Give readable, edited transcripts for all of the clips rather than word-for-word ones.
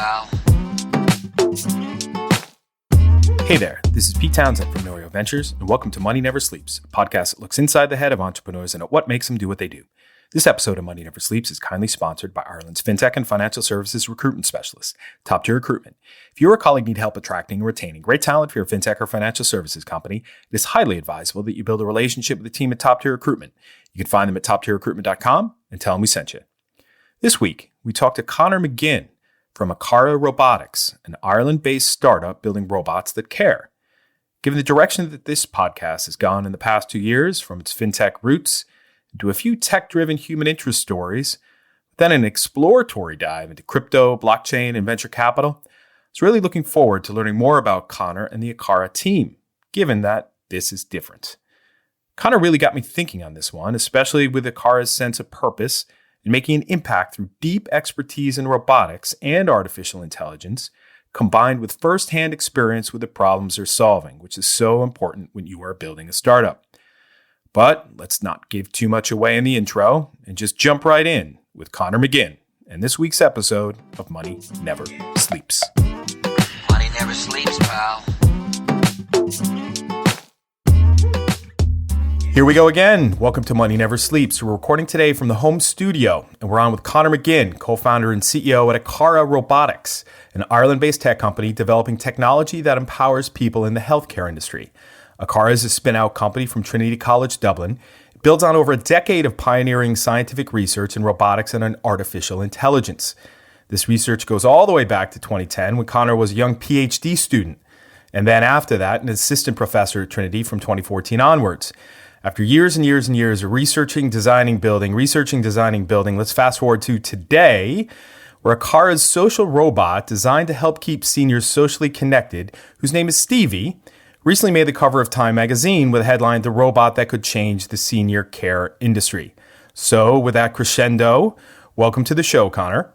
pal. Hey there, this is Pete Townsend from Norio Ventures, and welcome to Money Never Sleeps, a podcast that looks inside the head of entrepreneurs and at what makes them do what they do. This episode of Money Never Sleeps is kindly sponsored by Ireland's fintech and financial services recruitment specialist, Top Tier Recruitment. If you or a colleague need help attracting and retaining great talent for your fintech or financial services company, it is highly advisable that you build a relationship with the team at Top Tier Recruitment. You can find them at toptierrecruitment.com and tell them we sent you. This week, we talked to Conor McGinn from Akara Robotics, an Ireland-based startup building robots that care. Given the direction that this podcast has gone in the past 2 years, from its fintech roots into a few tech-driven human interest stories, then an exploratory dive into crypto, blockchain, and venture capital, I was really looking forward to learning more about Conor and the Akara team, given that this is different. Conor really got me thinking on this one, especially with Akara's sense of purpose and making an impact through deep expertise in robotics and artificial intelligence, combined with firsthand experience with the problems they're solving, which is so important when you are building a startup. But let's not give too much away in the intro and just jump right in with Conor McGinn and this week's episode of Money Never Sleeps. Money never sleeps, pal. Here we go again. Welcome to Money Never Sleeps. We're recording today from the home studio, and we're on with Conor McGinn, co-founder and CEO at Akara Robotics, an Ireland-based tech company developing technology that empowers people in the healthcare industry. Akara is a spin-out company from Trinity College Dublin. It builds on over a decade of pioneering scientific research in robotics and in artificial intelligence. This research goes all the way back to 2010 when Conor was a young PhD student, and then after that, an assistant professor at Trinity from 2014 onwards. After years and years and years of researching, designing, building, let's fast forward to today, where Akara's social robot designed to help keep seniors socially connected, whose name is Stevie, recently made the cover of Time magazine with a headline, "The Robot That Could Change the Senior Care Industry." So with that crescendo, welcome to the show, Conor.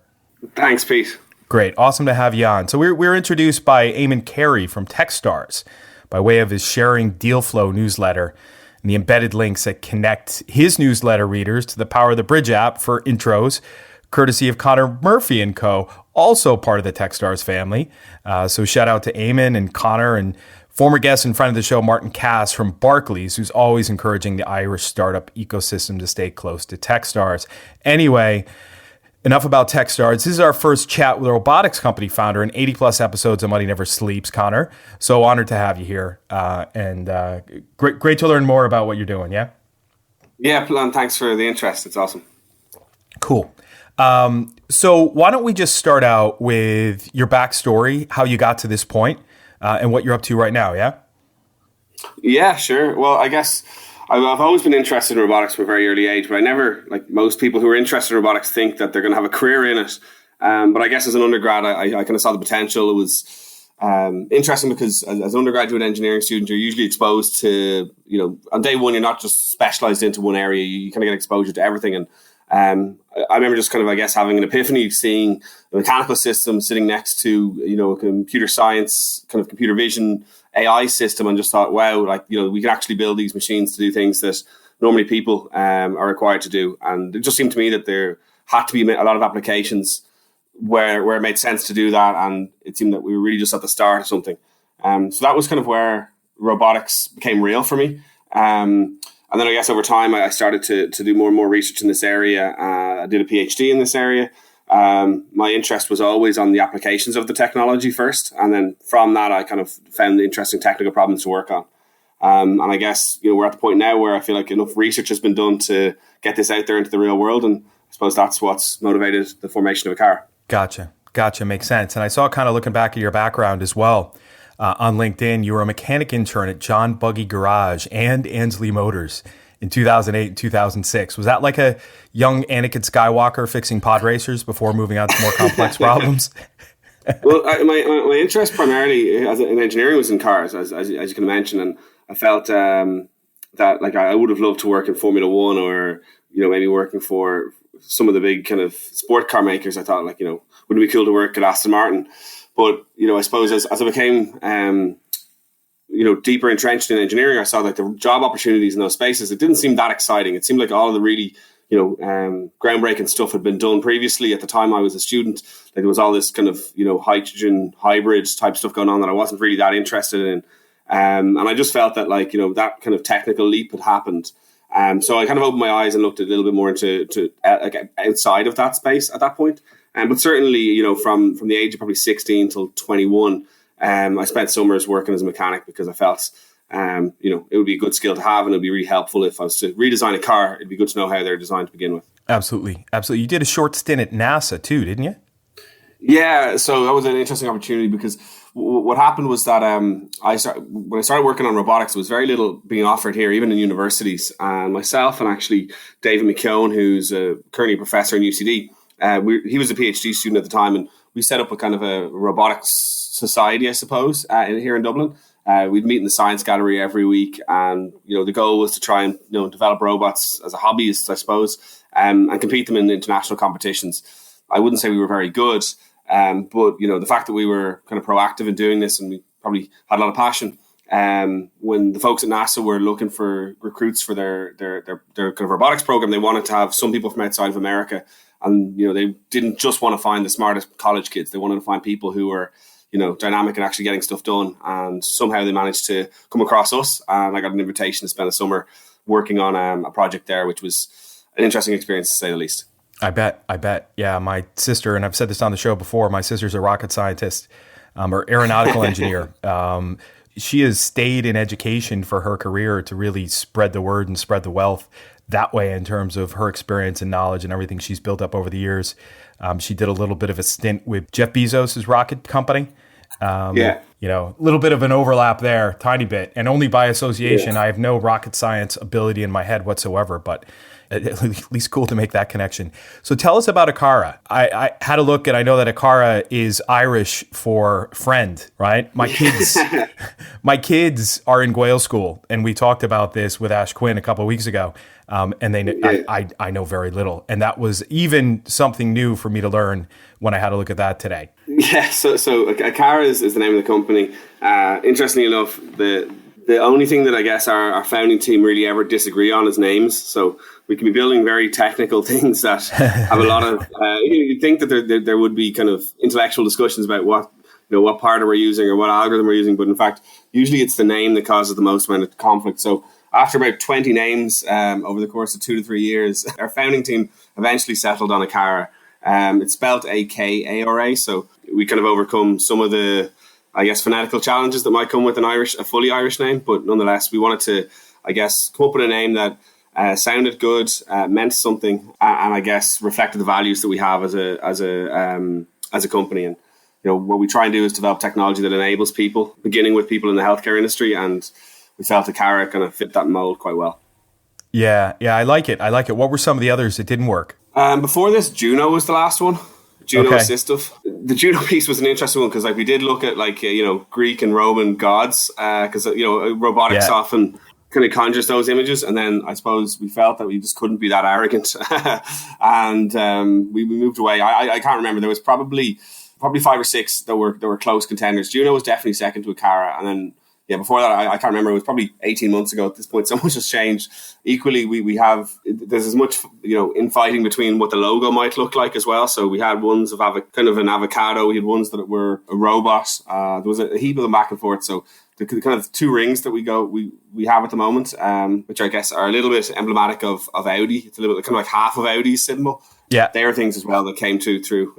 Thanks, Pete. Great. Awesome to have you on. So we're introduced by Eamon Carey from Techstars by way of his Sharing Deal Flow newsletter and the embedded links that connect his newsletter readers to the Power of the Bridge app for intros, courtesy of Conor Murphy & Co., also part of the Techstars family. So shout out to Eamon and Conor and former guest and friend of the show, Martin Cass from Barclays, who's always encouraging the Irish startup ecosystem to stay close to Techstars. Anyway, enough about Techstars. This is our first chat with a robotics company founder in 80-plus episodes of Money Never Sleeps, Conor. So honored to have you here, and great to learn more about what you're doing, yeah? Yeah, and thanks for the interest. It's awesome. Cool. So why don't we just start out with your backstory, how you got to this point, and what you're up to right now, yeah? Yeah, sure. Well, I guess I've always been interested in robotics from a very early age, but I never, like most people who are interested in robotics, think that they're going to have a career in it. But I guess as an undergrad, I kind of saw the potential. It was interesting because as an undergraduate engineering student, you're usually exposed to, on day one, you're not just specialized into one area. You kind of get exposure to everything. And I remember just kind of, I guess, having an epiphany, seeing a mechanical system sitting next to, a computer science, kind of computer vision AI system, and just thought, wow, we can actually build these machines to do things that normally people are required to do. And it just seemed to me that there had to be a lot of applications where it made sense to do that. And it seemed that we were really just at the start of something. So that was kind of where robotics became real for me. And then I guess over time, I started to do more and more research in this area. I did a PhD in this area. My interest was always on the applications of the technology first. And then from that, I kind of found the interesting technical problems to work on. And I guess, we're at the point now where I feel like enough research has been done to get this out there into the real world. And I suppose that's what's motivated the formation of Akara. Gotcha. Makes sense. And I saw, kind of looking back at your background as well, on LinkedIn, you were a mechanic intern at John Buggy Garage and Ansley Motors in 2008 and 2006. Was that like a young Anakin Skywalker fixing pod racers before moving on to more complex problems? Well, my interest primarily in engineering was in cars, as you can imagine. And I felt that I would have loved to work in Formula One, or, maybe working for some of the big kind of sport car makers. I thought, wouldn't it be cool to work at Aston Martin? But, I suppose as I became, deeper entrenched in engineering, I saw that the job opportunities in those spaces, it didn't seem that exciting. It seemed like all of the really, groundbreaking stuff had been done previously. At the time I was a student, like there was all this kind of, hydrogen hybrid type stuff going on that I wasn't really that interested in. And I just felt that that kind of technical leap had happened. So I kind of opened my eyes and looked a little bit more into outside of that space at that point. But certainly, from the age of probably 16 till 21, I spent summers working as a mechanic because I felt, it would be a good skill to have, and it would be really helpful if I was to redesign a car. It'd be good to know how they're designed to begin with. Absolutely. You did a short stint at NASA too, didn't you? Yeah, so that was an interesting opportunity because what happened was that when I started working on robotics, there was very little being offered here, even in universities. And myself and actually David McKeown, who's currently a professor in UCD, he was a PhD student at the time, and we set up a kind of a robotics society, I suppose, here in Dublin. We'd meet in the science gallery every week, and the goal was to try and develop robots as a hobbyist, I suppose, and compete them in international competitions. I wouldn't say we were very good, but the fact that we were kind of proactive in doing this, and we probably had a lot of passion. When the folks at NASA were looking for recruits for their kind of robotics program, they wanted to have some people from outside of America, and they didn't just want to find the smartest college kids. They wanted to find people who were dynamic and actually getting stuff done. And somehow they managed to come across us, and I got an invitation to spend a summer working on a project there, which was an interesting experience to say the least. I bet. Yeah, my sister, and I've said this on the show before, my sister's a rocket scientist or aeronautical engineer. She has stayed in education for her career to really spread the word and spread the wealth that way in terms of her experience and knowledge and everything she's built up over the years. She did a little bit of a stint with Jeff Bezos' rocket company. A little bit of an overlap there, tiny bit. And only by association, I have no rocket science ability in my head whatsoever, but at least cool to make that connection. So tell us about Akara. I had a look, and I know that Akara is Irish for friend, right? My kids are in Gael school, and we talked about this with Ash Quinn a couple of weeks ago. And I know very little, and that was even something new for me to learn when I had a look at that today. Yeah, so Akara is the name of the company. Interestingly enough, the only thing that I guess our founding team really ever disagree on is names. So we can be building very technical things that have a lot of. You'd think that there would be kind of intellectual discussions about what part we're using or what algorithm we're using, but in fact, usually it's the name that causes the most amount of conflict. So after about 20 names over the course of 2 to 3 years, our founding team eventually settled on Akara. It's spelled Akara, so we kind of overcome some of the, I guess, phonetical challenges that might come with a fully Irish name. But nonetheless, we wanted to, I guess, come up with a name that sounded good, meant something, and I guess reflected the values that we have as a company. And what we try and do is develop technology that enables people, beginning with people in the healthcare industry, and we felt Akara kind of fit that mold quite well. Yeah, I like it. What were some of the others that didn't work? Before this, Juno was the last one. Juno Assistive. The Juno piece was an interesting one because we did look at Greek and Roman gods because robotics often kind of conjures those images, and then I suppose we felt that we just couldn't be that arrogant, and we moved away. I can't remember. There was probably 5 or 6 that were close contenders. Juno was definitely second to Akara, and then before that, I can't remember. It was probably 18 months ago at this point. So much has changed. Equally, there's as much infighting between what the logo might look like as well. So we had ones of kind of an avocado. We had ones that were a robot. There was a heap of them back and forth. So the kind of 2 rings that we have at the moment, which I guess are a little bit emblematic of Audi. It's a little bit kind of like half of Audi's symbol. Yeah, there are things as well that came through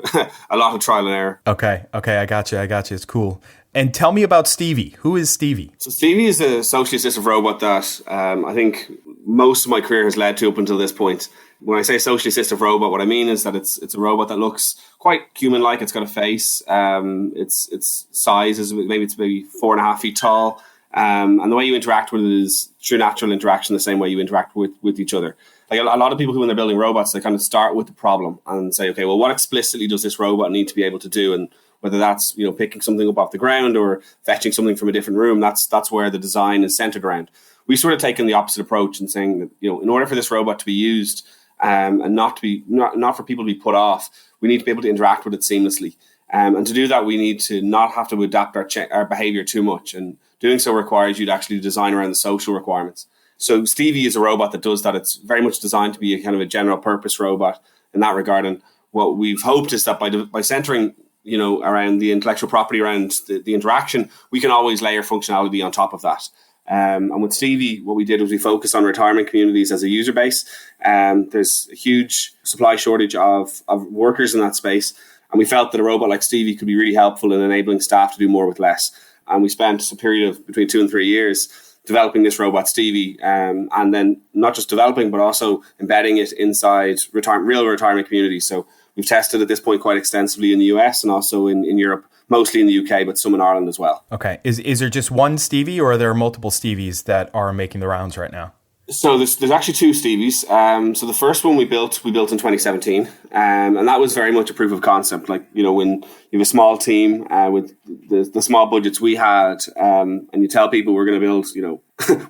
a lot of trial and error. Okay, I got you. It's cool. And tell me about Stevie. Who is Stevie? So Stevie is a socially assistive robot that I think most of my career has led to up until this point. When I say socially assistive robot, what I mean is that it's a robot that looks quite human-like. It's got a face. Its size is maybe 4.5 feet tall. And the way you interact with it is through natural interaction, the same way you interact with each other. Like a lot of people who, when they're building robots, they kind of start with the problem and say, okay, well, what explicitly does this robot need to be able to do? And whether that's picking something up off the ground or fetching something from a different room, that's where the design is centered around. We sort of taken the opposite approach and saying that in order for this robot to be used and not for people to be put off, we need to be able to interact with it seamlessly. And to do that, we need to not have to adapt our behavior too much. And doing so requires you to actually design around the social requirements. So Stevie is a robot that does that. It's very much designed to be a kind of a general purpose robot in that regard. And what we've hoped is that by centering, around the intellectual property, around the interaction, we can always layer functionality on top of that. And with Stevie, what we did was we focused on retirement communities as a user base. There's a huge supply shortage of workers in that space. And we felt that a robot like Stevie could be really helpful in enabling staff to do more with less. And we spent a period of between 2 and 3 years developing this robot Stevie, and then not just developing, but also embedding it inside real retirement communities. So we've tested at this point quite extensively in the US and also in Europe, mostly in the UK, but some in Ireland as well. Okay. Is there just one Stevie, or are there multiple Stevies that are making the rounds right now? So there's actually 2 Stevies. So the first one we built in 2017, and that was very much a proof of concept. Like, when you have a small team with the small budgets we had, and you tell people we're going to build,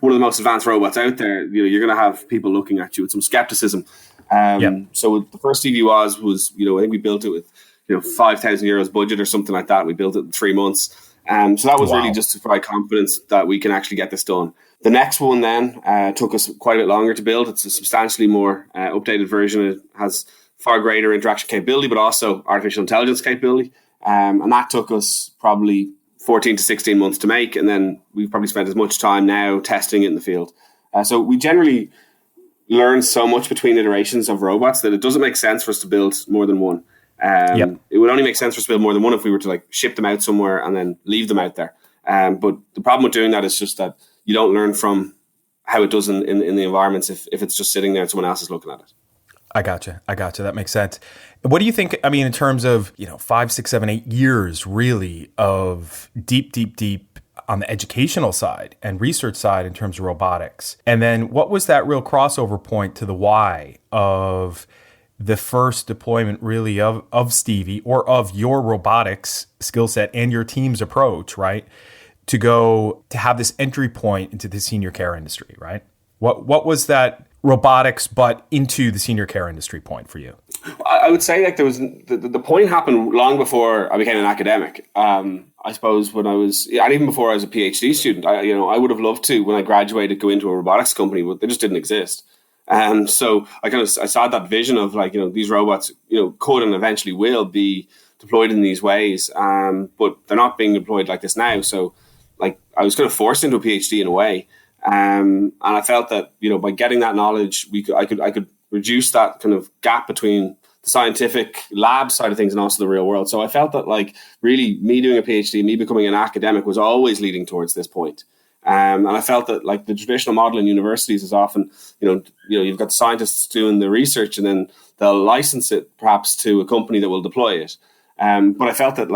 one of the most advanced robots out there, you're going to have people looking at you with some skepticism. So the first Stevie was I think we built it with 5,000 euros budget or something like that. We built it in 3 months. So that was really just to provide confidence that we can actually get this done. The next one then took us quite a bit longer to build. It's a substantially more updated version. It has far greater interaction capability, but also artificial intelligence capability. And that took us probably 14 to 16 months to make. And then we've probably spent as much time now testing it in the field. So we generally learn so much between iterations of robots that it doesn't make sense for us to build more than one. It would only make sense for us to build more than one if we were to ship them out somewhere and then leave them out there. But the problem with doing that is just that you don't learn from how it does in the environments if it's just sitting there and someone else is looking at it. I gotcha. That makes sense. What do you think, in terms of, 5, 6, 7, 8 years really of deep on the educational side and research side in terms of robotics? And then what was that real crossover point to the why of the first deployment really of Stevie, or of your robotics skill set and your team's approach, right? To have this entry point into the senior care industry, right? What was that robotics but into the senior care industry point for you? I would say there was the point happened long before I became an academic. I suppose when I was, and even before I was a PhD student, I would have loved to, when I graduated, go into a robotics company, but they just didn't exist. So I saw that vision of these robots, could and eventually will be deployed in these ways, but they're not being deployed like this now. So I was kind of forced into a PhD in a way, and I felt that by getting that knowledge, I could reduce that kind of gap between the scientific lab side of things and also the real world. So I felt that really me doing a PhD, me becoming an academic was always leading towards this point. And I felt that the traditional model in universities is often, you've got scientists doing the research and then they'll license it perhaps to a company that will deploy it. But I felt that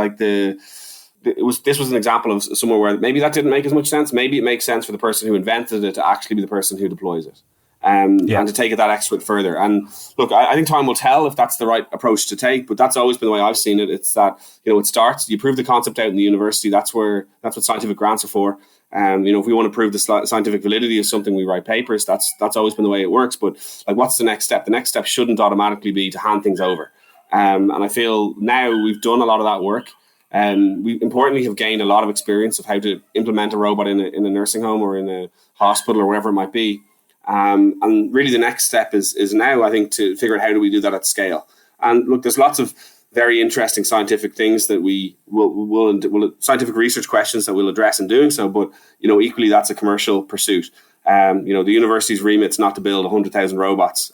this was an example of somewhere where maybe that didn't make as much sense. Maybe it makes sense for the person who invented it to actually be the person who deploys it. And to take it that extra bit further. And look, I think time will tell if that's the right approach to take, but that's always been the way I've seen it. It's that, it starts, you prove the concept out in the university. That's what scientific grants are for. If we want to prove the scientific validity of something, we write papers. That's always been the way it works. But what's the next step? The next step shouldn't automatically be to hand things over. And I feel now we've done a lot of that work. And we importantly have gained a lot of experience of how to implement a robot in a nursing home or in a hospital or wherever it might be. And really the next step is now, I think, to figure out how do we do that at scale. And look, there's lots of very interesting scientific things that we will scientific research questions that we'll address in doing so. But, equally, that's a commercial pursuit. The university's remit's not to build 100,000 robots.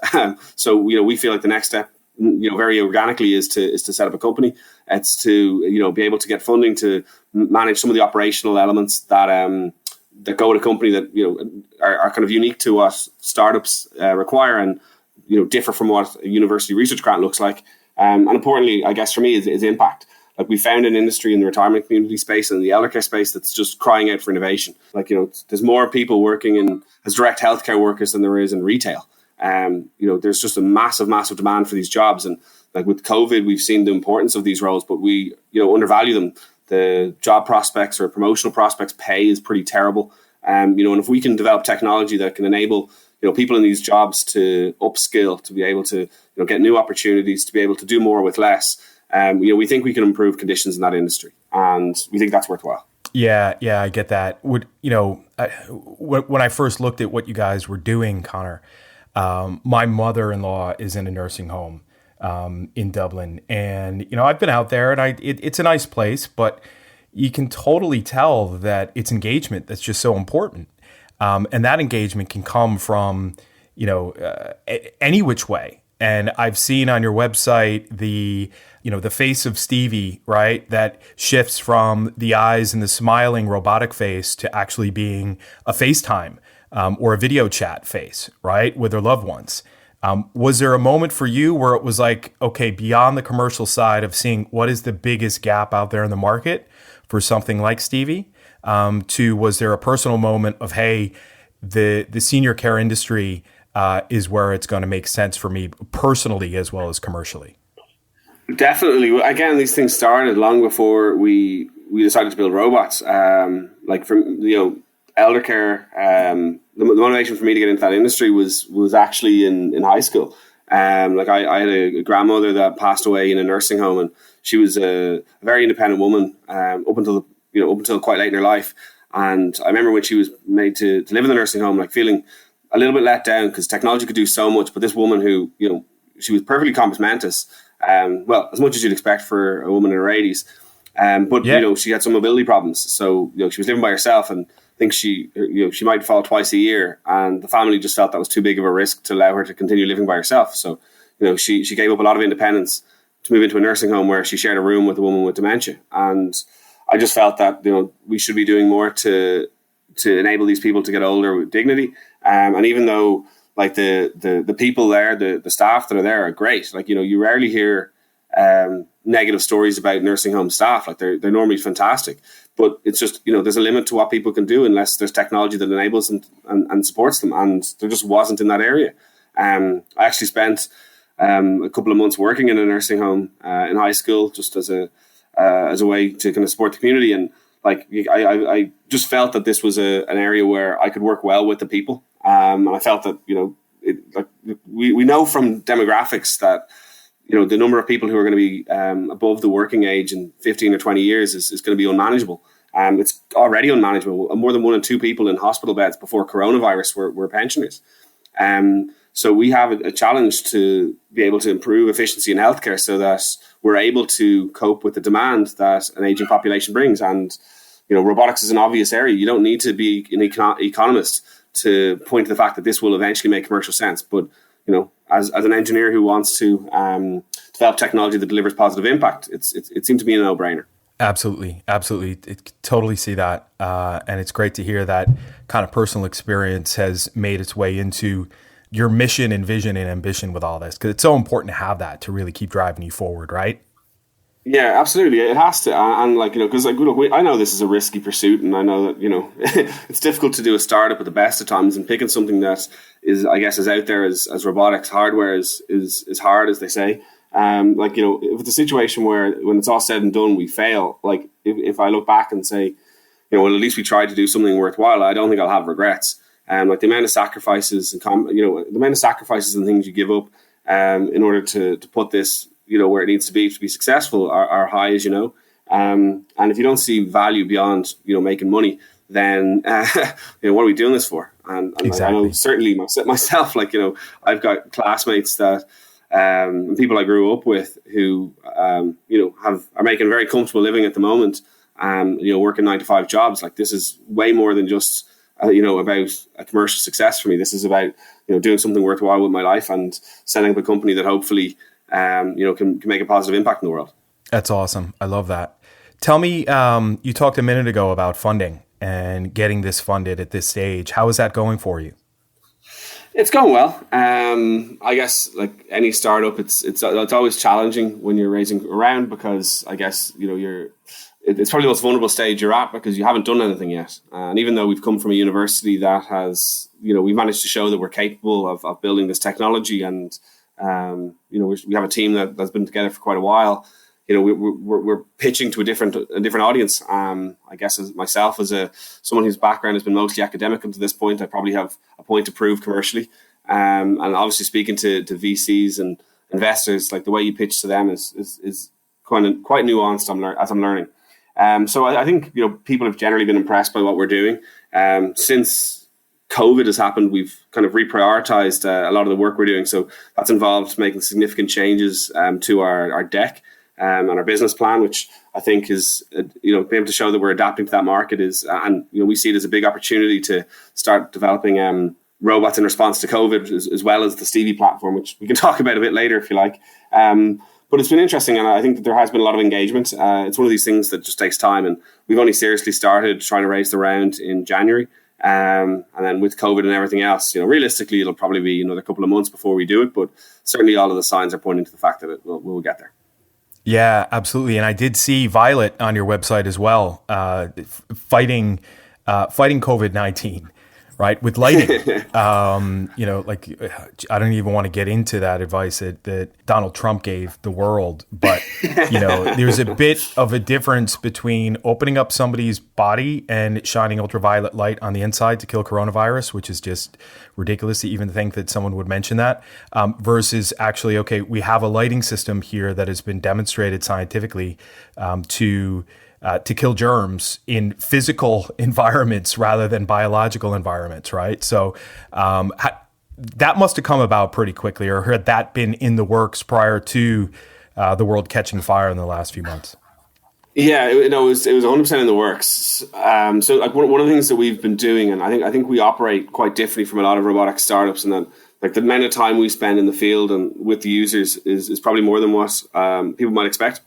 So, we feel like the next step, very organically is to set up a company. It's to, be able to get funding to manage some of the operational elements that go to a company that are kind of unique to what startups require and differ from what a university research grant looks like. And importantly, I guess for me, is impact. We found an industry in the retirement community space and the eldercare space that's just crying out for innovation. There's more people working as direct healthcare workers than there is in retail. There's just a massive demand for these jobs. And with COVID, we've seen the importance of these roles, but we undervalue them. The job prospects or promotional prospects pay is pretty terrible. And if we can develop technology that can enable people in these jobs to upskill, to be able to get new opportunities, to be able to do more with less, we think we can improve conditions in that industry, and we think that's worthwhile. Yeah, I get that. When I first looked at what you guys were doing, Connor, my mother-in-law is in a nursing home in Dublin, and I've been out there, and it's a nice place, but you can totally tell that it's engagement that's just so important, and that engagement can come from any which way. And I've seen on your website the face of Stevie, right? That shifts from the eyes and the smiling robotic face to actually being a FaceTime or a video chat face, right? With their loved ones. Was there a moment for you where it was like, okay, beyond the commercial side of seeing what is the biggest gap out there in the market for something like Stevie, was there a personal moment of, hey, the senior care industry is where it's going to make sense for me personally as well as commercially? Definitely. Again, these things started long before we decided to build robots. Like from elder care, the motivation for me to get into that industry was actually in high school. Like I had a grandmother that passed away in a nursing home, and she was a very independent woman up until quite late in her life. And I remember when she was made to live in the nursing home, like feeling a little bit let down because technology could do so much, but this woman who, she was perfectly compos mentis, well, as much as you'd expect for a woman in her 80s, but she had some mobility problems. So she was living by herself, and I think she might fall twice a year, and the family just felt that was too big of a risk to allow her to continue living by herself. So she gave up a lot of independence to move into a nursing home where she shared a room with a woman with dementia, and I just felt that we should be doing more to enable these people to get older with dignity. And even though like the people there, the staff that are there are great, like you rarely hear negative stories about nursing home staff. Like they're normally fantastic, but it's just there's a limit to what people can do unless there's technology that enables them and supports them, and there just wasn't in that area. I actually spent a couple of months working in a nursing home in high school, just as a way to kind of support the community. And like I just felt that this was an area where I could work well with the people. And I felt that, we know from demographics that, the number of people who are going to be above the working age in 15 or 20 years is going to be unmanageable. It's already unmanageable. More than 1 in 2 people in hospital beds before coronavirus were pensioners. So we have a challenge to be able to improve efficiency in healthcare so that we're able to cope with the demand that an aging population brings. And, robotics is an obvious area. You don't need to be an economist to point to the fact that this will eventually make commercial sense. But, as an engineer who wants to develop technology that delivers positive impact, it seemed to be a no-brainer. Absolutely. Totally see that. And it's great to hear that kind of personal experience has made its way into your mission and vision and ambition with all this, because it's so important to have that to really keep driving you forward, right? Yeah, absolutely. It has to. And because I know this is a risky pursuit, and I know that, it's difficult to do a startup at the best of times, and picking something that is, I guess, as out there as robotics hardware is hard, as they say. If it's a situation where when it's all said and done, we fail, like if I look back and say, well, at least we tried to do something worthwhile, I don't think I'll have regrets. Like the amount of sacrifices and the amount of sacrifices and things you give up in order to put this where it needs to be successful are high, as you know. And if you don't see value beyond making money, then what are we doing this for? And exactly. I know certainly myself, I've got classmates that and people I grew up with who are making a very comfortable living at the moment, working 9-to-5 jobs. Like this is way more than just about a commercial success for me. This is about doing something worthwhile with my life and setting up a company that hopefully can make a positive impact in the world. That's awesome. I love that. Tell me, you talked a minute ago about funding and getting this funded at this stage. How is that going for you? It's going well. I guess like any startup, it's always challenging when you're raising around, because I guess it's probably the most vulnerable stage you're at because you haven't done anything yet. And even though we've come from a university that has, we've managed to show that we're capable of building this technology, and we have a team that's been together for quite a while. We're pitching to a different audience. I guess as myself, as someone whose background has been mostly academic up to this point, I probably have a point to prove commercially. And obviously speaking to VCs and investors, like the way you pitch to them is quite nuanced. As I'm learning. So I think people have generally been impressed by what we're doing. Since COVID has happened, we've kind of reprioritized a lot of the work we're doing. So that's involved making significant changes to our deck and our business plan, which I think is being able to show that we're adapting to that market and we see it as a big opportunity to start developing robots in response to COVID, as well as the Stevie platform, which we can talk about a bit later if you like. But it's been interesting, and I think that there has been a lot of engagement. It's one of these things that just takes time, and we've only seriously started trying to raise the round in January. And then with COVID and everything else, realistically, it'll probably be another couple of months before we do it. But certainly all of the signs are pointing to the fact that we'll get there. Yeah, absolutely. And I did see Violet on your website as well, fighting COVID-19. Right, with lighting, I don't even want to get into that advice that Donald Trump gave the world, but there's a bit of a difference between opening up somebody's body and shining ultraviolet light on the inside to kill coronavirus, which is just ridiculous to even think that someone would mention that, versus actually, okay, we have a lighting system here that has been demonstrated scientifically to kill germs in physical environments rather than biological environments, right? So that must have come about pretty quickly, or had that been in the works prior to the world catching fire in the last few months? Yeah, it was 100% in the works. So like one of the things that we've been doing, and I think we operate quite differently from a lot of robotic startups, and that like the amount of time we spend in the field and with the users is probably more than what people might expect.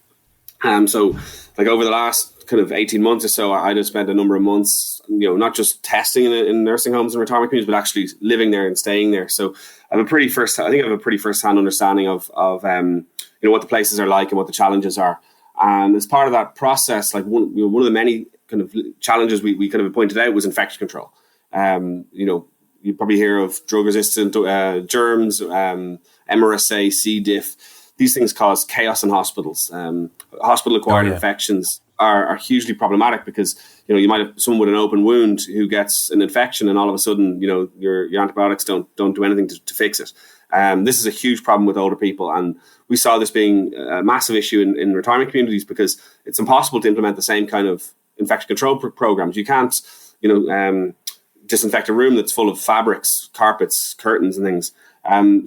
So like over the last kind of 18 months or so, I just spent a number of months, not just testing in nursing homes and retirement communities, but actually living there and staying there. So I have a pretty first-hand understanding of what the places are like and what the challenges are. And as part of that process, like one of the many kind of challenges we kind of pointed out was infection control. You probably hear of drug-resistant germs, MRSA, C. diff. These things cause chaos in hospitals. Hospital-acquired infections are hugely problematic because you might have someone with an open wound who gets an infection, and all of a sudden your antibiotics don't do anything to fix it. This is a huge problem with older people, and we saw this being a massive issue in retirement communities because it's impossible to implement the same kind of infection control programs. You can't disinfect a room that's full of fabrics, carpets, curtains, and things.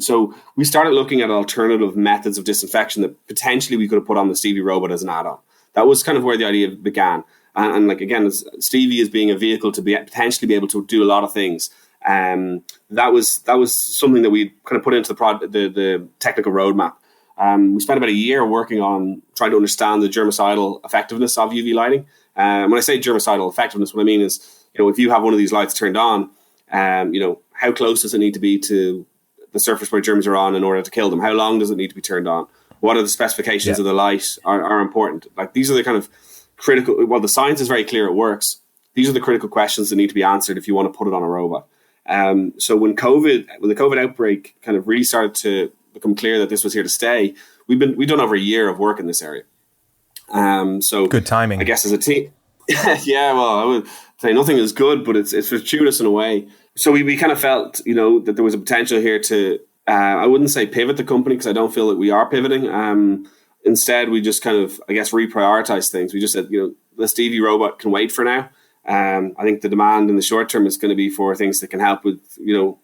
So we started looking at alternative methods of disinfection that potentially we could have put on the Stevie robot as an add-on. That was kind of where the idea began. And like, again, Stevie is being a vehicle to potentially be able to do a lot of things. That was something that we kind of put into the technical roadmap. We spent about a year working on trying to understand the germicidal effectiveness of UV lighting. When I say germicidal effectiveness, what I mean is, if you have one of these lights turned on, how close does it need to be to the surface where germs are on in order to kill them? How long does it need to be turned on? What are the specifications of the light are important? Like, these are the kind of critical, well, the science is very clear, it works. These are the critical questions that need to be answered if you want to put it on a robot. So when the COVID outbreak kind of really started to become clear that this was here to stay, we've done over a year of work in this area. So good timing, I guess, as a team. Yeah, well, I would say nothing is good, but it's fortuitous in a way. So we kind of felt, that there was a potential here to, I wouldn't say pivot the company, because I don't feel that we are pivoting. Instead, we just kind of, I guess, reprioritize things. We just said, the Stevie robot can wait for now. I think the demand in the short term is going to be for things that can help with,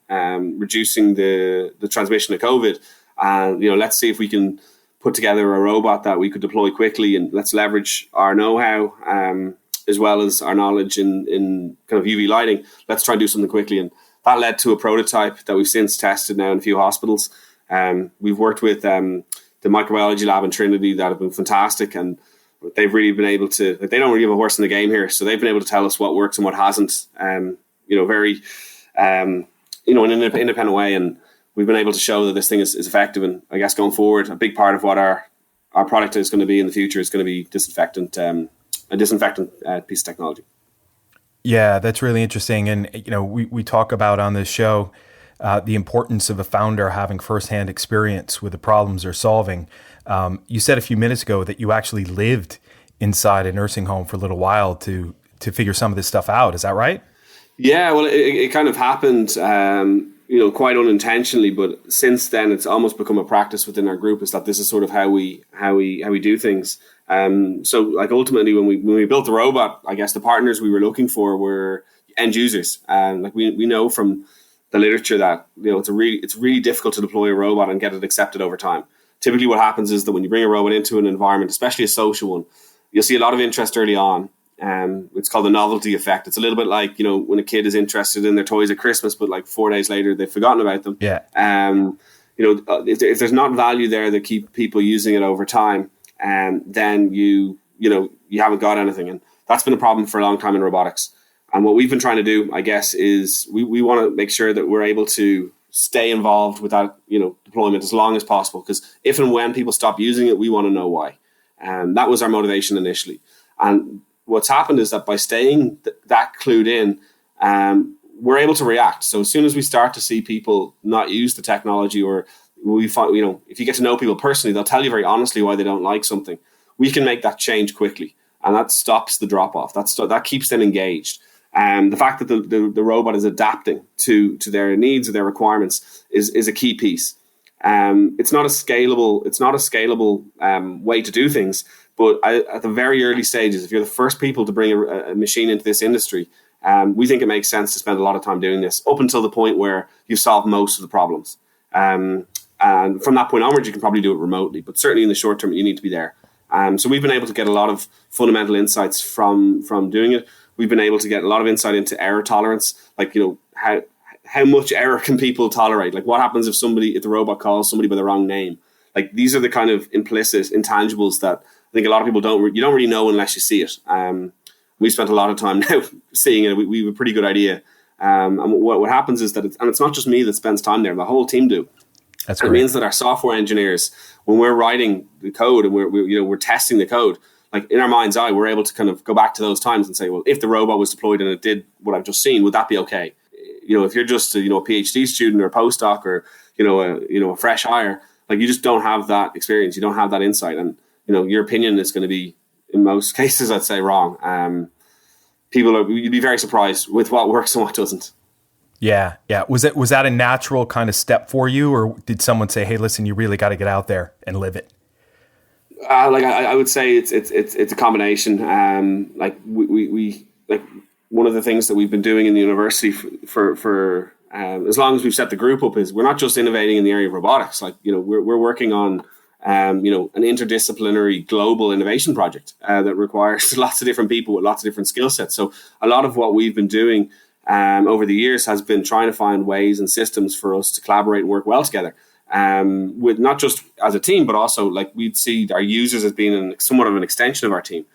reducing the transmission of COVID. And, let's see if we can put together a robot that we could deploy quickly, and let's leverage our know-how as well as our knowledge in kind of UV lighting. Let's try and do something quickly. And that led to a prototype that we've since tested now in a few hospitals. We've worked with the microbiology lab in Trinity that have been fantastic, and they've really been able to, they don't really have a horse in the game here. So they've been able to tell us what works and what hasn't, very, in an independent way. And we've been able to show that this thing is effective. And I guess going forward, a big part of what our product is going to be in the future is going to be a disinfectant piece of technology. Yeah, that's really interesting. And, we talk about on this show the importance of a founder having firsthand experience with the problems they're solving. You said a few minutes ago that you actually lived inside a nursing home for a little while to figure some of this stuff out. Is that right? Yeah, well, it kind of happened. quite unintentionally, but since then it's almost become a practice within our group, is that this is sort of how we do things. So like ultimately when we built the robot, I guess the partners we were looking for were end users. And like we know from the literature that it's really difficult to deploy a robot and get it accepted over time. Typically what happens is that when you bring a robot into an environment, especially a social one, you'll see a lot of interest early on. It's called the novelty effect. It's a little bit like, when a kid is interested in their toys at Christmas, but like 4 days later, they've forgotten about them. Yeah. If there's not value there that keep people using it over time, then you haven't got anything. And that's been a problem for a long time in robotics. And what we've been trying to do, I guess, is we want to make sure that we're able to stay involved with that, deployment as long as possible. Because if and when people stop using it, we want to know why. And that was our motivation initially. And what's happened is that by staying that clued in, we're able to react. So as soon as we start to see people not use the technology, or we find, if you get to know people personally, they'll tell you very honestly why they don't like something. We can make that change quickly, and that stops the drop off. That keeps them engaged. The fact that the robot is adapting to their needs or their requirements is a key piece. It's not a scalable way to do things. But at the very early stages, if you're the first people to bring a machine into this industry, we think it makes sense to spend a lot of time doing this up until the point where you've solved most of the problems. And from that point onwards, you can probably do it remotely. But certainly in the short term, you need to be there. So we've been able to get a lot of fundamental insights from doing it. We've been able to get a lot of insight into error tolerance, like, how much error can people tolerate? Like, what happens if the robot calls somebody by the wrong name? Like, these are the kind of implicit intangibles that I think a lot of people don't really know unless you see it. We spent a lot of time now seeing it. We have a pretty good idea. And what happens is that it's not just me that spends time there. The whole team do. That's great. It means that our software engineers, when we're writing the code and we're testing the code, like in our mind's eye, we're able to kind of go back to those times and say, well, if the robot was deployed and it did what I've just seen, would that be okay? If you're just a PhD student or a postdoc or a fresh hire, like, you just don't have that experience. You don't have that insight, and your opinion is going to be, in most cases, I'd say, wrong. You'd be very surprised with what works and what doesn't. Yeah. Was that a natural kind of step for you, or did someone say, "Hey, listen, you really got to get out there and live it"? I would say it's a combination. We one of the things that we've been doing in the university for as long as we've set the group up is we're not just innovating in the area of robotics. Like, we're working on an interdisciplinary global innovation project that requires lots of different people with lots of different skill sets. So a lot of what we've been doing over the years has been trying to find ways and systems for us to collaborate and work well together. With not just as a team, but also like we'd see our users as being somewhat of an extension of our team.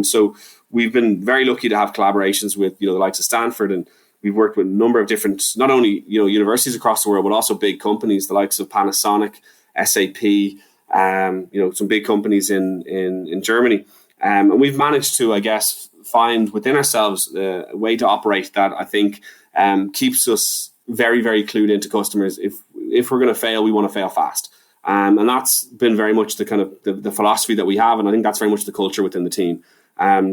So we've been very lucky to have collaborations with the likes of Stanford, and we've worked with a number of different, not only universities across the world, but also big companies, the likes of Panasonic, SAP, some big companies in Germany, and we've managed to, I guess, find within ourselves a way to operate that I think keeps us very, very clued into customers. If we're going to fail, we want to fail fast. And that's been very much the kind of the philosophy that we have. And I think that's very much the culture within the team.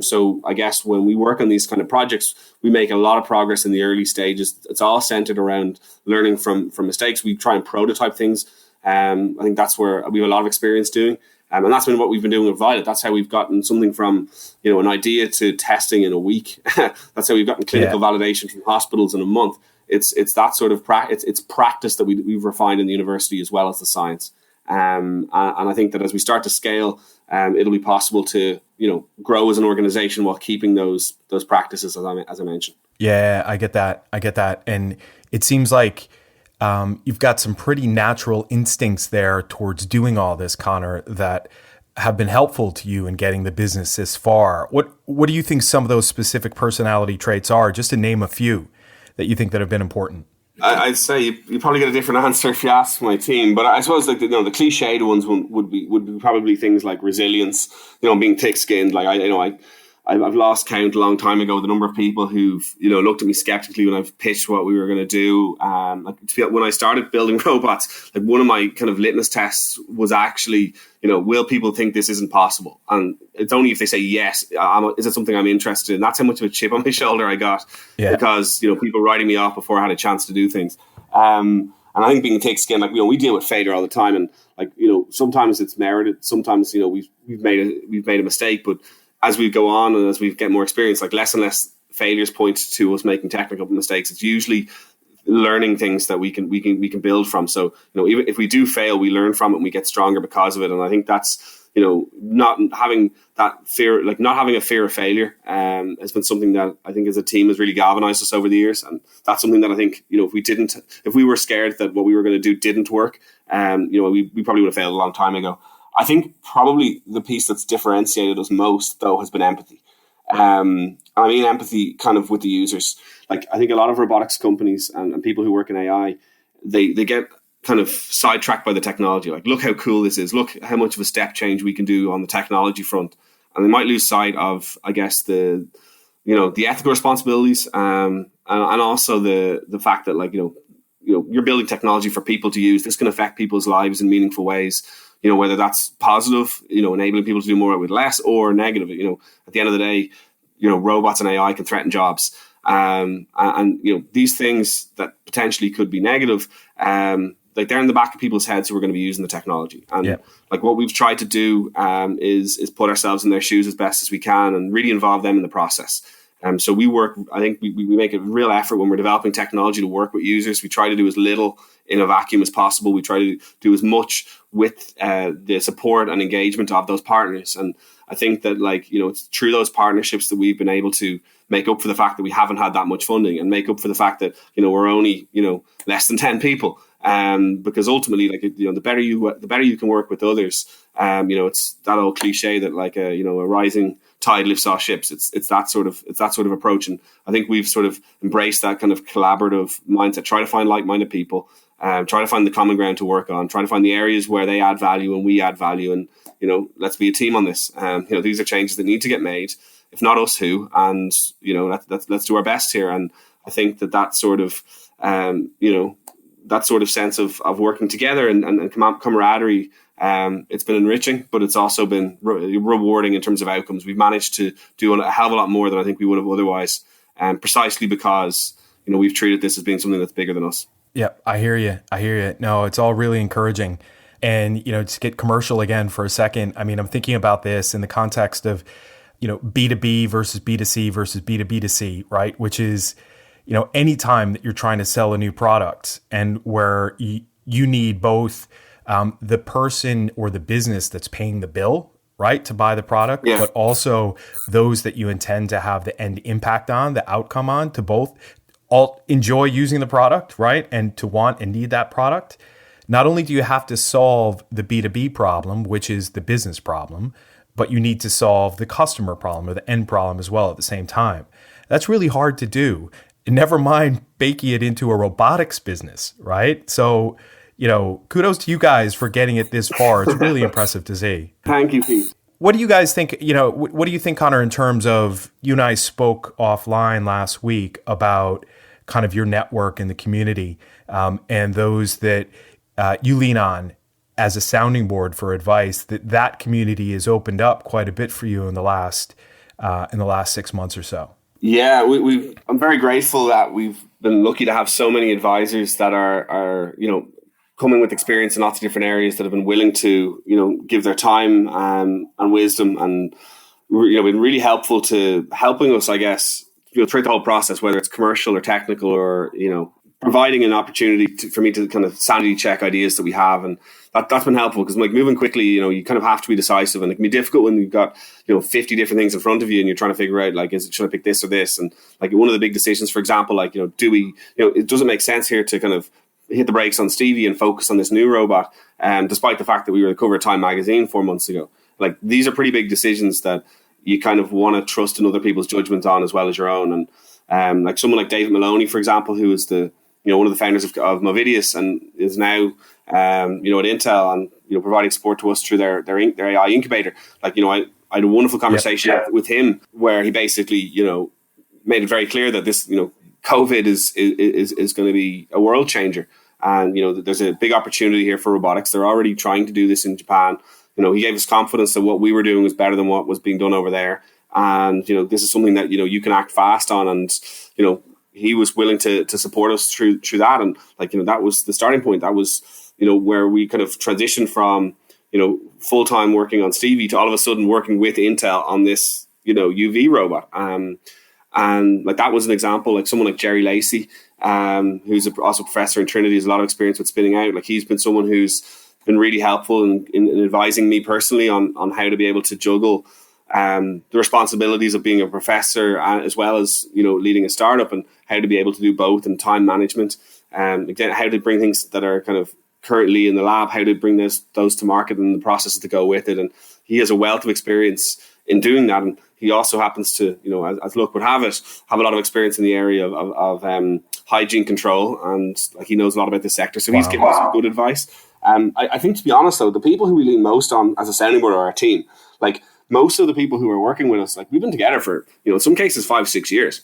So I guess when we work on these kind of projects, we make a lot of progress in the early stages. It's all centered around learning from mistakes. We try and prototype things. I think that's where we have a lot of experience doing. And that's been what we've been doing with Violet. That's how we've gotten something from, an idea to testing in a week. That's how we've gotten clinical validation from hospitals in a month. It's that sort of it's practice that we've refined in the university as well as the science. And I think that as we start to scale, it'll be possible to grow as an organization while keeping those practices as I mentioned. Yeah, I get that, and it seems like you've got some pretty natural instincts there towards doing all this, Conor, that have been helpful to you in getting the business this far. What do you think some of those specific personality traits are? Just to name a few that you think that have been important. I'd say you probably get a different answer if you ask my team, but I suppose like the cliched ones would be probably things like resilience, being thick-skinned. Like I I've lost count a long time ago the number of people who've looked at me skeptically when I've pitched what we were going to do. When I started building robots, like one of my kind of litmus tests was actually, will people think this isn't possible? And it's only if they say yes, is it something I'm interested in? That's how much of a chip on my shoulder I got because people writing me off before I had a chance to do things. And I think being thick skin, like we deal with failure all the time, and sometimes it's merited, sometimes we've made a mistake, but as we go on and as we get more experience, like less and less failures point to us making technical mistakes. It's usually learning things that we can build from. So even if we do fail, we learn from it and we get stronger because of it. And I think that's not having that fear, like not having a fear of failure, has been something that I think as a team has really galvanized us over the years. And that's something that I think if we were scared that what we were going to do didn't work, we probably would have failed a long time ago. I think probably the piece that's differentiated us most, though, has been empathy. I mean empathy kind of with the users. Like I think a lot of robotics companies and people who work in AI, they get kind of sidetracked by the technology. Like, look how cool this is. Look how much of a step change we can do on the technology front. And they might lose sight of, I guess, the ethical responsibilities and also the fact that you're building technology for people to use. This can affect people's lives in meaningful ways. Whether that's positive, enabling people to do more with less, or negative. At the end of the day, robots and AI can threaten jobs. And these things that potentially could be negative, like they're in the back of people's heads who are going to be using the technology. And like what we've tried to do is put ourselves in their shoes as best as we can and really involve them in the process. So we work, I think we make a real effort when we're developing technology to work with users. We try to do as little in a vacuum as possible. We try to do as much with the support and engagement of those partners. And I think that it's through those partnerships that we've been able to make up for the fact that we haven't had that much funding, and make up for the fact that, we're only, less than 10 people. Because ultimately, the better you can work with others, it's that old cliche that a rising tide lifts all ships. It's that sort of approach, and I think we've sort of embraced that kind of collaborative mindset. Try to find like-minded people, try to find the common ground to work on, try to find the areas where they add value and we add value, and let's be a team on this. These are changes that need to get made. If not us, who? And let's do our best here. And I think that sort of that sort of sense of working together and camaraderie. It's been enriching, but it's also been rewarding in terms of outcomes. We've managed to do a hell of a lot more than I think we would have otherwise, precisely because we've treated this as being something that's bigger than us. Yeah, I hear you. No, it's all really encouraging. And to get commercial again for a second, I mean, I'm thinking about this in the context of B2B versus B2C versus B2B2C, right? Which is any time that you're trying to sell a new product and where you need both the person or the business that's paying the bill, right, to buy the product, but also those that you intend to have the end impact on, the outcome on, to both all enjoy using the product, right, and to want and need that product. Not only do you have to solve the B2B problem, which is the business problem, but you need to solve the customer problem or the end problem as well at the same time. That's really hard to do. Never mind baking it into a robotics business, right? So, kudos to you guys for getting it this far. It's really impressive to see. Thank you, Pete. What do you guys think, what do you think, Conor, in terms of, you and I spoke offline last week about kind of your network in the community and those that you lean on as a sounding board for advice, that community has opened up quite a bit for you in the last 6 months or so. Yeah, I'm very grateful that we've been lucky to have so many advisors that are coming with experience in lots of different areas that have been willing to give their time and wisdom, and been really helpful to helping us, I guess, throughout the whole process, whether it's commercial or technical, or providing an opportunity for me to kind of sanity check ideas that we have. And that's been helpful, because moving quickly, you kind of have to be decisive, and it can be difficult when you've got 50 different things in front of you and you're trying to figure out should I pick this or this? And one of the big decisions, for example, do we it doesn't make sense here to kind of hit the brakes on Stevie and focus on this new robot, despite the fact that we were the cover of Time magazine 4 months ago. These are pretty big decisions that you kind of want to trust in other people's judgment on as well as your own. And someone like David Maloney, for example, who is one of the founders of Movidius and is now at Intel and providing support to us through their AI incubator. I had a wonderful conversation with him where he basically, made it very clear that this, COVID is going to be a world changer. And, there's a big opportunity here for robotics. They're already trying to do this in Japan. He gave us confidence that what we were doing was better than what was being done over there. And, this is something that, you can act fast on. And, he was willing to support us through that. And that was the starting point. That was, where we kind of transitioned from, full-time working on Stevie to all of a sudden working with Intel on this, UV robot. And that was an example, like someone like Jerry Lacey, who's also a professor in Trinity, has a lot of experience with spinning out. Like he's been someone who's been really helpful in advising me personally on how to be able to juggle the responsibilities of being a professor as well as, leading a startup, and how to be able to do both, and time management. Again, how to bring things that are kind of currently in the lab, how to bring those to market and the processes to go with it. And he has a wealth of experience in doing that. And he also happens to, as luck would have it, have a lot of experience in the area of hygiene control. And he knows a lot about this sector. So he's given us some good advice. I think, to be honest, though, the people who we lean most on as a sounding board are our team. Most of the people who are working with us, we've been together for, in some cases, 5-6 years.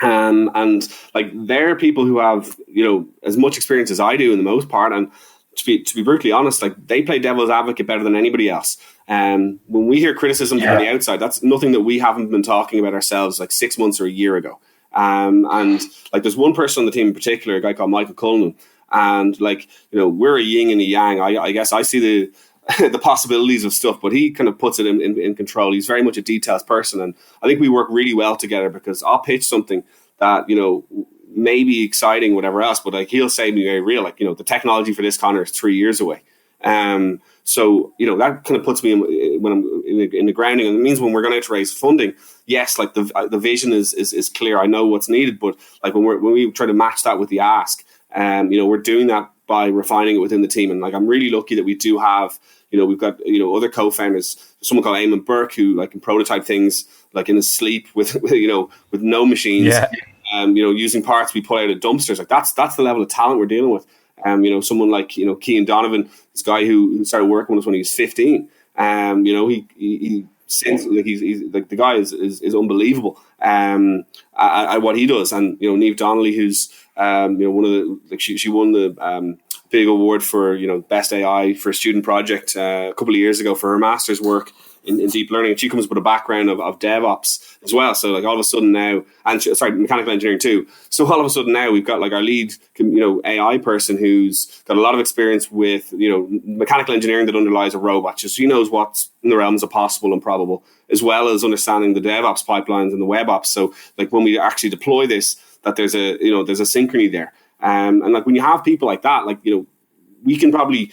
And they're people who have, as much experience as I do in the most part. And to be brutally honest, they play devil's advocate better than anybody else. When we hear criticism from the outside, that's nothing that we haven't been talking about ourselves 6 months or a year ago. And there's one person on the team in particular, a guy called Michael Coleman. And we're a yin and a yang. I guess I see the possibilities of stuff, but he kind of puts it in control. He's very much a details person. And I think we work really well together, because I'll pitch something that, may be exciting, whatever else, but he'll say to me very real, the technology for this, Conor, is 3 years away. So, that kind of puts me when I'm in the grounding. And it means when we're going to raise funding, yes, the vision is clear. I know what's needed, but when we try to match that with the ask, we're doing that by refining it within the team. And I'm really lucky that we do have, we've got, other co-founders, someone called Eamon Burke, who can prototype things in his sleep with no machines. Yeah. Using parts we pull out of dumpsters. That's the level of talent we're dealing with. Someone like, Kean Donovan, this guy who started working with us when he was 15. He since he's the guy is unbelievable at what he does. And Niamh Donnelly, who's one of the she won the big award for best AI for a student project a couple of years ago for her master's work in deep learning. And she comes with a background of DevOps as well. So all of a sudden now, and mechanical engineering too. So all of a sudden now we've got our lead AI person who's got a lot of experience with mechanical engineering that underlies a robot. Just she knows what's in the realms of possible and probable, as well as understanding the DevOps pipelines and the web ops. So when we actually deploy this, that there's a there's a synchrony there. And when you have people like that, we can probably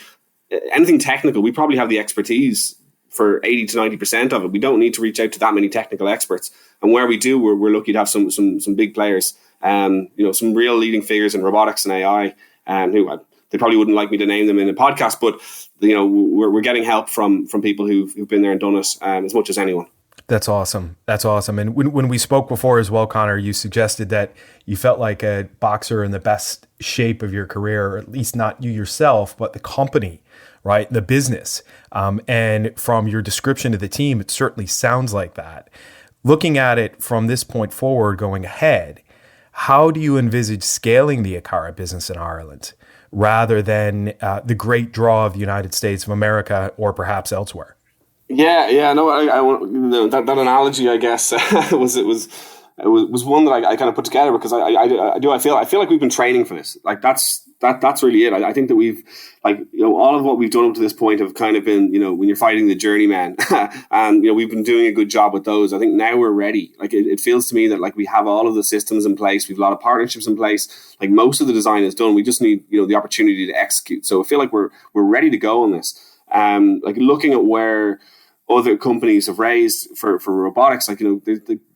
anything technical, we probably have the expertise for 80 to 90% of it. We don't need to reach out to that many technical experts. And where we do, we're lucky to have some big players, some real leading figures in robotics and AI, who they probably wouldn't like me to name them in a podcast, but we're getting help from people who've been there and done it as much as anyone. That's awesome. That's awesome. And when we spoke before as well, Conor, you suggested that you felt like a boxer in the best shape of your career, or at least not you yourself, but the company, right? The business. And from your description of the team, it certainly sounds like that. Looking at it from this point forward, going ahead, how do you envisage scaling the Akara business in Ireland rather than the great draw of the United States of America or perhaps elsewhere? Yeah. No, I want that analogy, I guess, was one that I kind of put together because I feel like we've been training for this. That's really it. I think that we've all of what we've done up to this point have kind of been when you're fighting the journeyman, and we've been doing a good job with those. I think now we're ready. It feels to me that we have all of the systems in place. We've a lot of partnerships in place. Most of the design is done. We just need the opportunity to execute. So I feel like we're ready to go on this. Looking at where other companies have raised for robotics,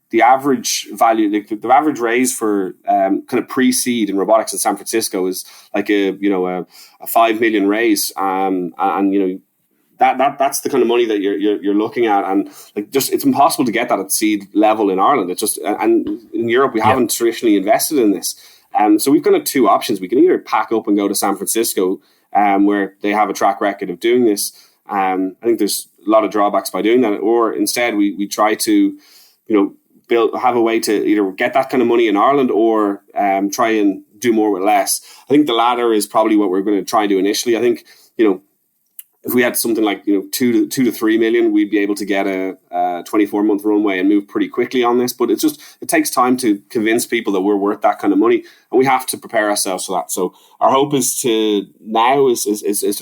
the average value, the average raise for kind of pre-seed in robotics in San Francisco is a 5 million raise, and that's the kind of money that you're looking at, and it's impossible to get that at seed level in Ireland. It's just, and in Europe we haven't traditionally invested in this, so we've kind of two options. We can either pack up and go to San Francisco, where they have a track record of doing this, I think there's a lot of drawbacks by doing that. Or instead, we try to, have a way to either get that kind of money in Ireland or try and do more with less. I think the latter is probably what we're going to try and do initially. I think, if we had something like 2 to 3 million, we'd be able to get a 24-month runway and move pretty quickly on this. But it takes time to convince people that we're worth that kind of money, and we have to prepare ourselves for that. So our hope is to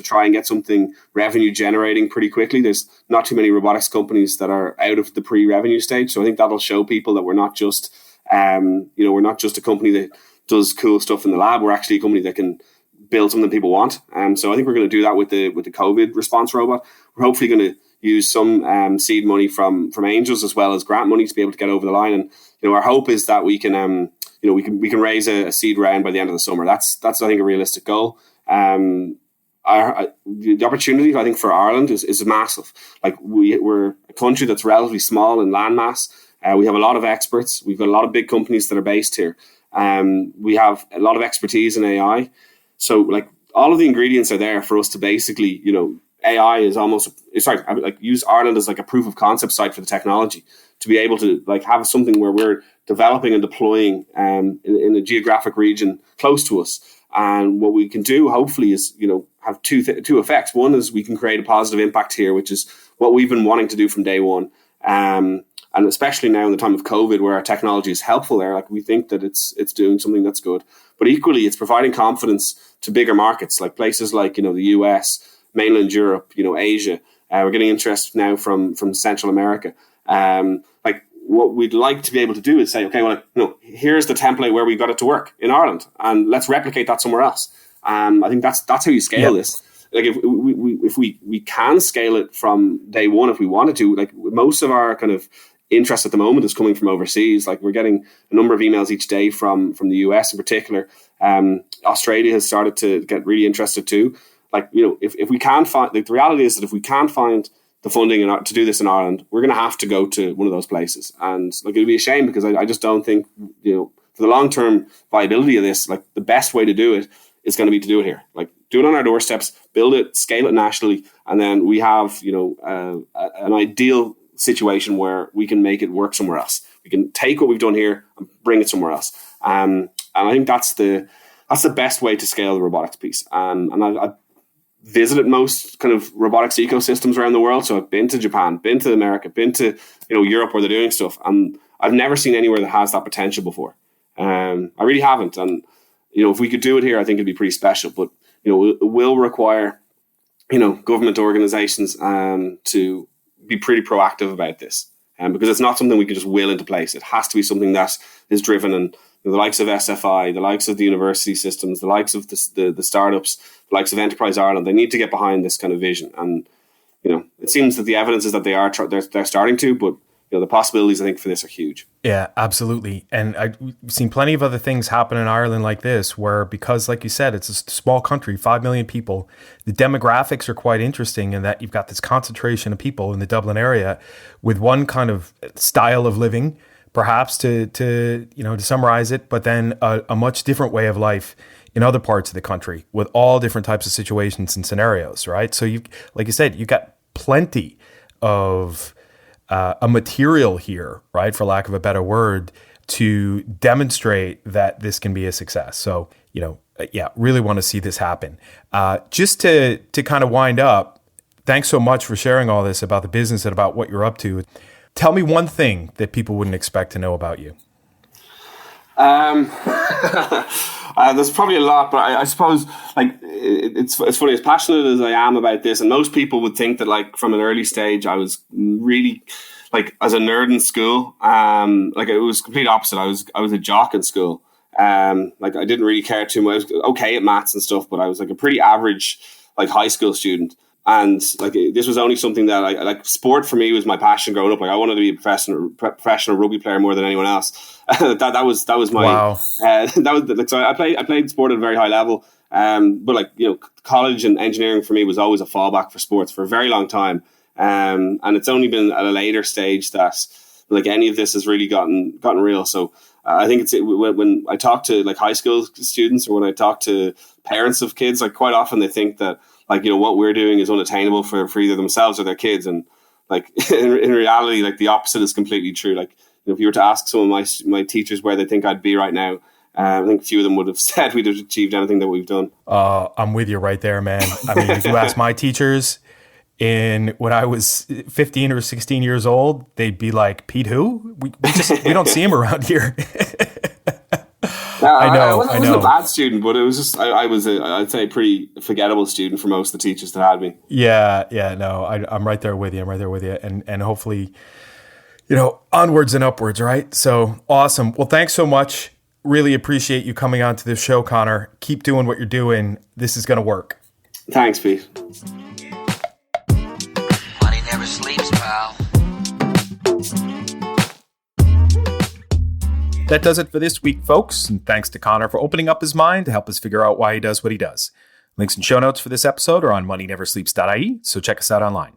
try and get something revenue generating pretty quickly. There's not too many robotics companies that are out of the pre-revenue stage, so I think that'll show people that we're not just a company that does cool stuff in the lab. We're actually a company that can build something people want. So I think we're going to do that with the COVID response robot. We're hopefully going to use some seed money from angels as well as grant money to be able to get over the line. And our hope is that we can we can raise a seed round by the end of the summer. That's I think a realistic goal. The opportunity I think for Ireland is massive. Like we're a country that's relatively small in landmass. We have a lot of experts. We've got a lot of big companies that are based here. We have a lot of expertise in AI. So like all of the ingredients are there for us to basically, AI is use Ireland as like a proof of concept site for the technology to be able to like have something where we're developing and deploying in a geographic region close to us. And what we can do hopefully is, have two effects. One is we can create a positive impact here, which is what we've been wanting to do from day one. And especially now in the time of COVID, where our technology is helpful there, like we think that it's doing something that's good. But equally, it's providing confidence to bigger markets, like places like the US, mainland Europe, Asia. We're getting interest now from Central America. Like what we'd like to be able to do is say, okay, well, here's the template where we got it to work in Ireland, and let's replicate that somewhere else. I think that's how you scale this. Like if we can scale it from day one, if we wanted to, like most of our kind of interest at the moment is coming from overseas. Like we're getting a number of emails each day from the US in particular. Australia has started to get really interested too. Like, if we can't find, like the reality is that if we can't find the funding to do this in Ireland, we're going to have to go to one of those places. And like, it'd be a shame because I just don't think, for the long-term viability of this, like the best way to do it is going to be to do it here. Like do it on our doorsteps, build it, scale it nationally. And then we have, an ideal situation where we can make it work somewhere else. We can take what we've done here and bring it somewhere else. And I think that's the best way to scale the robotics piece. And I've visited most kind of robotics ecosystems around the world. So I've been to Japan, been to America, been to Europe where they're doing stuff. And I've never seen anywhere that has that potential before. I really haven't. And if we could do it here, I think it'd be pretty special. But it will require government organizations to be pretty proactive about this, because it's not something we can just will into place. It has to be something that is driven, and the likes of SFI, the likes of the university systems, the likes of the startups, the likes of Enterprise Ireland, they need to get behind this kind of vision. And it seems that the evidence is that they're starting to, but the possibilities I think for this are huge. Yeah, absolutely. And we've seen plenty of other things happen in Ireland like this, where because, like you said, it's a small country, 5 million people, the demographics are quite interesting in that you've got this concentration of people in the Dublin area with one kind of style of living, perhaps to summarize it, but then a much different way of life in other parts of the country with all different types of situations and scenarios, right? So like you said, you've got plenty of a material here, right, for lack of a better word, to demonstrate that this can be a success. So, really want to see this happen. Just to kind of wind up, thanks so much for sharing all this about the business and about what you're up to. Tell me one thing that people wouldn't expect to know about you. There's probably a lot, but I suppose like it's funny, as passionate as I am about this, and most people would think that like from an early stage I was really like as a nerd in school. Like it was complete opposite. I was a jock in school. Like I didn't really care too much. I was okay at maths and stuff, but I was like a pretty average like high school student. And like this was only something that I like. Sport for me was my passion growing up. Like I wanted to be a professional rugby player more than anyone else. that was my wow. That was like, so I played sport at a very high level. But like college and engineering for me was always a fallback for sports for a very long time. And it's only been at a later stage that like any of this has really gotten real. So I think when I talk to like high school students or when I talk to parents of kids, like quite often they think that like, you know, what we're doing is unattainable for either themselves or their kids. And like in reality, like the opposite is completely true. Like, you know, if you were to ask some of my teachers where they think I'd be right now, I think a few of them would have said we'd have achieved anything that we've done. I'm with you right there, man. I mean, if you ask my teachers when I was 15 or 16 years old, they'd be like, Pete, who? We don't see him around here. I wasn't a bad student, but it was just, I was I'd say a pretty forgettable student for most of the teachers that had me. Yeah, no, I'm right there with you. And hopefully, you know, onwards and upwards, right? So awesome. Well, thanks so much. Really appreciate you coming on to this show, Conor. Keep doing what you're doing. This is going to work. Thanks, Pete. Money never sleeps, pal. That does it for this week, folks. And thanks to Conor for opening up his mind to help us figure out why he does what he does. Links and show notes for this episode are on moneyneversleeps.ie, so check us out online.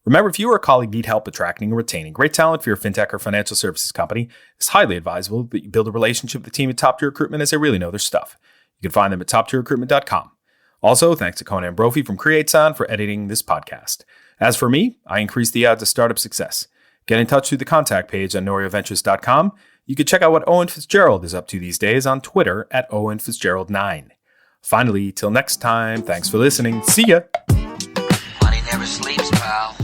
Remember, if you or a colleague need help attracting or retaining great talent for your fintech or financial services company, it's highly advisable that you build a relationship with the team at Top Tier Recruitment, as they really know their stuff. You can find them at toptierrecruitment.com. Also, thanks to Conan Brophy from CreateSound for editing this podcast. As for me, I increase the odds of startup success. Get in touch through the contact page on norioventures.com. You can check out what Owen Fitzgerald is up to these days on Twitter at OwenFitzgerald9. Finally, till next time, thanks for listening. See ya! Money never sleeps, pal.